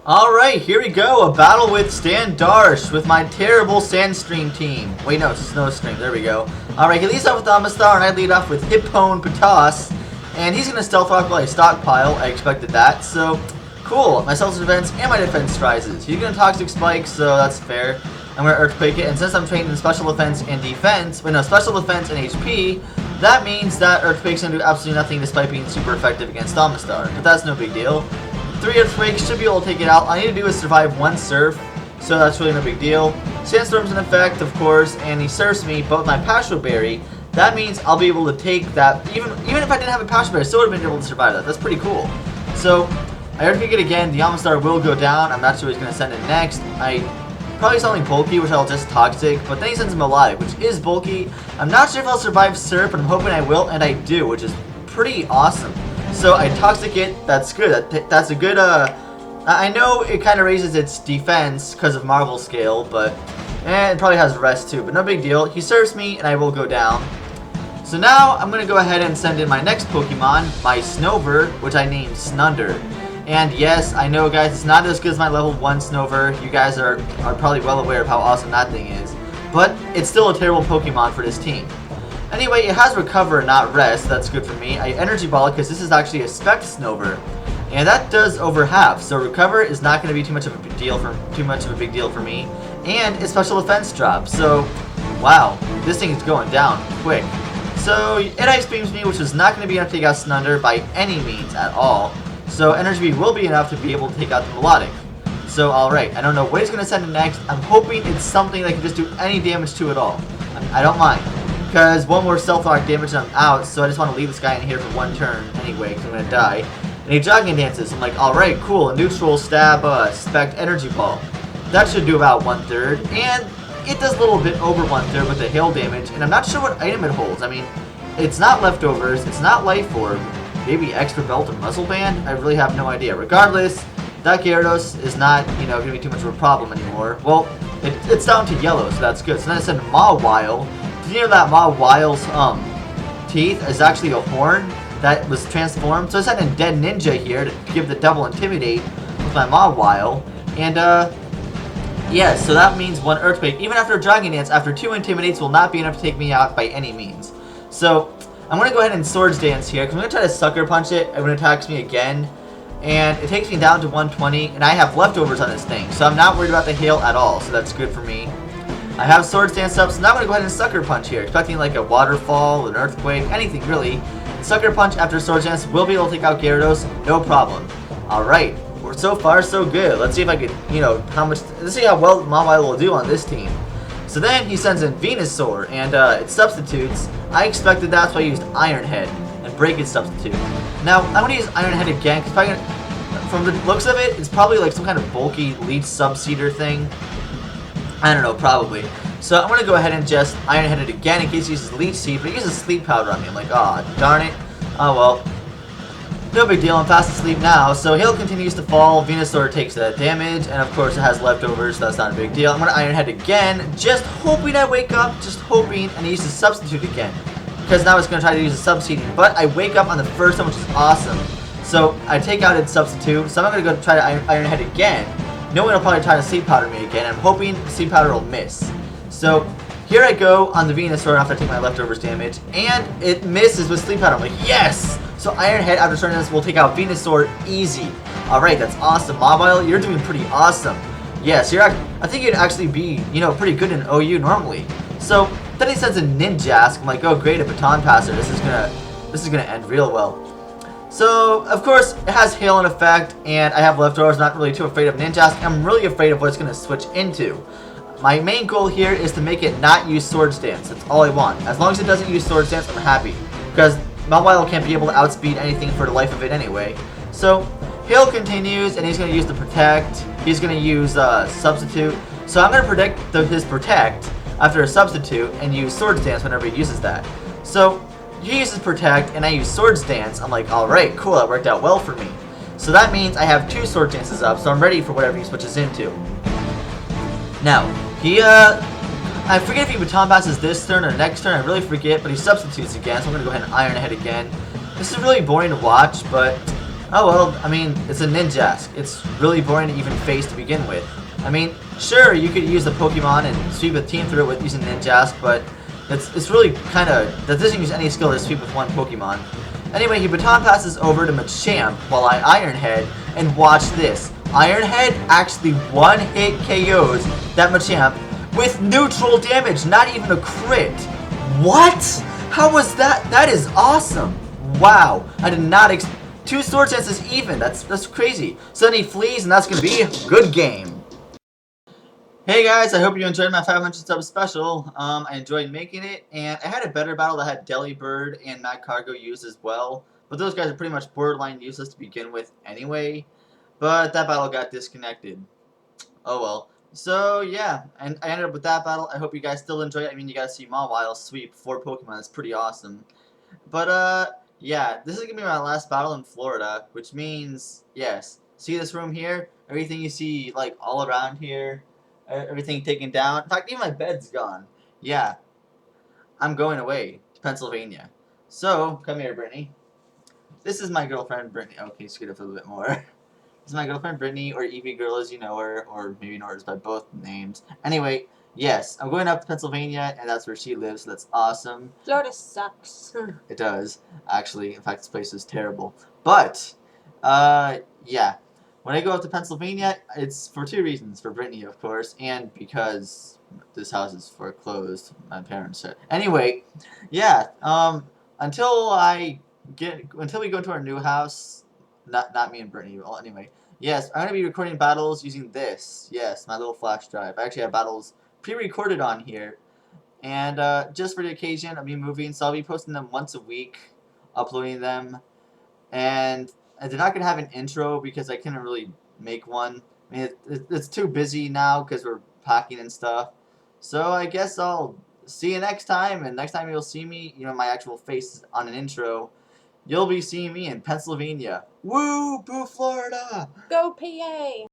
Alright, here we go. A battle with StanDarsh with my terrible Sandstream team. Wait, no, it's Snowstream. There we go. Alright, he leads off with Amistar, and I lead off with HipPWNpotas. And he's going to stealth rock while I stockpile. I expected that. So, cool. My self-defense and my defense rises. He's going to Toxic Spike, so that's fair. I'm going to Earthquake it. And since I'm trained in special defense and defense, wait, no, special defense and HP, that means that Earthquake's going to do absolutely nothing despite being super effective against Amistar. But that's no big deal. 3 Earthquakes should be able to take it out. All I need to do is survive 1 Surf, so that's really no big deal. Sandstorm's in effect, of course, and he surfs me, but with my Passho Berry, that means I'll be able to take that. Even if I didn't have a Passho Berry, I still would have been able to survive that. That's pretty cool. So, I Earthquake it again. The Amistar will go down. I'm not sure what he's going to send in next. I probably something bulky, which I'll just Toxic, but then he sends a Melodic, which is bulky. I'm not sure if I'll survive Surf, but I'm hoping I will, and I do, which is pretty awesome. So I Toxic it, that's good, that's a good, I know it kind of raises its defense because of Marvel Scale, but, it probably has rest too, but no big deal. He serves me, and I will go down. So now, I'm going to go ahead and send in my next Pokemon, my Snover, which I named Snunder. And yes, I know guys, it's not as good as my level 1 Snover. You guys are probably well aware of how awesome that thing is. But, it's still a terrible Pokemon for this team. Anyway, it has Recover, not Rest. That's good for me. I Energy Ball because this is actually a Spec Snover, and that does over half. So Recover is not going to be too much of a big deal for me. And it's Special Defense drop. So, wow, this thing is going down quick. So it Ice Beams me, which is not going to be enough to take out Snunder by any means at all. So Energy Beam will be enough to be able to take out the Melodic. So alright, I don't know what he's going to send in next. I'm hoping it's something that can just do any damage to it all. I don't mind. Because one more Stealth Rock damage and I'm out, so I just want to leave this guy in here for 1 turn anyway, because I'm going to die. And he Jogging Dances. I'm like, alright, cool. A neutral stab, Spec Energy Ball. That should do about 1/3. And it does a little bit over 1/3 with the hail damage. And I'm not sure what item it holds. I mean, it's not Leftovers. It's not Life Orb. Maybe Extra Belt or Muzzle Band? I really have no idea. Regardless, that Gyarados is not, going to be too much of a problem anymore. Well, it's down to yellow, so that's good. So then I send MAWHILE. Did you know that MAWHILE's teeth is actually a horn that was transformed? So I sent in DeadliBird here to give the double Intimidate with my MAWHILE. And, yeah, so that means 1 Earthquake. Even after a Jogging Dance, after 2 Intimidates will not be enough to take me out by any means. So, I'm going to go ahead and Swords Dance here, because I'm going to try to Sucker Punch it. When it attacks me again. And it takes me down to 120, and I have Leftovers on this thing. So I'm not worried about the hail at all, so that's good for me. I have Swords Dance up, so now I'm going to go ahead and Sucker Punch here, expecting like a Waterfall, an Earthquake, anything really. Sucker Punch after Swords Dance will be able to take out Gyarados, no problem. Alright, we're so far so good. Let's see if I could, let's see how well MAWILE will do on this team. So then he sends in Venusaur, and it substitutes. I expected that's why I used Iron Head, and Break It substitute. Now, I'm going to use Iron Head again, because from the looks of it, it's probably like some kind of bulky Leech Subseeder thing. I don't know, probably. So I'm going to go ahead and just Iron Head it again in case he uses Leech Seed, but he uses Sleep Powder on me. I'm like, aw, darn it. Oh well. No big deal, I'm fast asleep now. So Hail continues to fall, Venusaur takes that damage, and of course it has Leftovers, so that's not a big deal. I'm going to Iron Head again, just hoping I wake up, just hoping, and he uses Substitute again. Because now it's going to try to use a Subseeding, but I wake up on the first one, which is awesome. So I take out its Substitute, so I'm going to go try to Iron Head again. No one will probably try to Sleep Powder me again. I'm hoping Sleep Powder will miss. So here I go on the Venusaur after I take my Leftovers damage, and it misses with Sleep Powder. I'm like, yes! So Iron Head after turning this will take out Venusaur easy. Alright, that's awesome. MAWILE, you're doing pretty awesome. Yes, I think you'd actually be, pretty good in OU normally. So then he sends a Ninjask. I'm like, oh great, a Baton Passer. This is gonna end real well. So, of course, it has Hail in effect, and I have Leftovers, not really too afraid of Ninjask. I'm really afraid of what it's going to switch into. My main goal here is to make it not use Swords Dance. That's all I want. As long as it doesn't use Swords Dance, I'm happy. Because MAWILE can't be able to outspeed anything for the life of it anyway. So, Hail continues, and he's going to use the Protect. He's going to use Substitute. So I'm going to predict his Protect after a Substitute and use Swords Dance whenever he uses that. So he uses Protect, and I use Swords Dance. I'm like, alright, cool, that worked out well for me. So that means I have 2 Swords Dances up, so I'm ready for whatever he switches into. Now, I forget if he Baton Passes this turn or next turn, I really forget, but he substitutes again, so I'm going to go ahead and Iron Head again. This is really boring to watch, but Oh well, I mean, it's a Ninjask. It's really boring to even face to begin with. I mean, sure, you could use the Pokemon and sweep a team through it with using Ninjask, but it's really kind of, that doesn't use any skill to sweep with one Pokemon. Anyway, he baton passes over to Machamp while I Iron Head, and watch this. Iron Head actually one-hit KOs that Machamp with neutral damage, not even a crit. What? How was that? That is awesome. Wow. I did not expect 2 sword chances even. That's crazy. So then he flees, and that's going to be a good game. Hey guys, I hope you enjoyed my 500 sub special. I enjoyed making it, and I had a better battle that had Delibird and Magcargo used as well. But those guys are pretty much borderline useless to begin with anyway. But that battle got disconnected. Oh well. So yeah, and I ended up with that battle. I hope you guys still enjoy it. I mean, you guys see MAWHILE sweep 4 Pokemon. That's pretty awesome. But yeah, this is gonna be my last battle in Florida, which means, yes, see this room here? Everything you see, like, all around here, everything taken down. In fact, even my bed's gone. Yeah, I'm going away to Pennsylvania. So, come here, Brittany. This is my girlfriend, Brittany. Okay, scoot up a little bit more. This is my girlfriend, Brittany, or Evie Girl as you know her, or maybe know her by both names. Anyway, yes, I'm going up to Pennsylvania, and that's where she lives, so that's awesome. Florida sucks. It does, actually. In fact, this place is terrible. But, yeah. When I go up to Pennsylvania, it's for 2 reasons. For Brittany, of course, and because this house is foreclosed. My parents said. Anyway, yeah, until we go to our new house, not me and Brittany, well, anyway. Yes, I'm going to be recording battles using this. Yes, my little flash drive. I actually have battles pre-recorded on here. And just for the occasion, I'll be moving, so I'll be posting them once a week, uploading them. And they're not going to have an intro because I couldn't really make one. I mean, it's too busy now because we're packing and stuff. So I guess I'll see you next time. And next time you'll see me, you know, my actual face on an intro, you'll be seeing me in Pennsylvania. Woo! Boo, Florida! Go PA!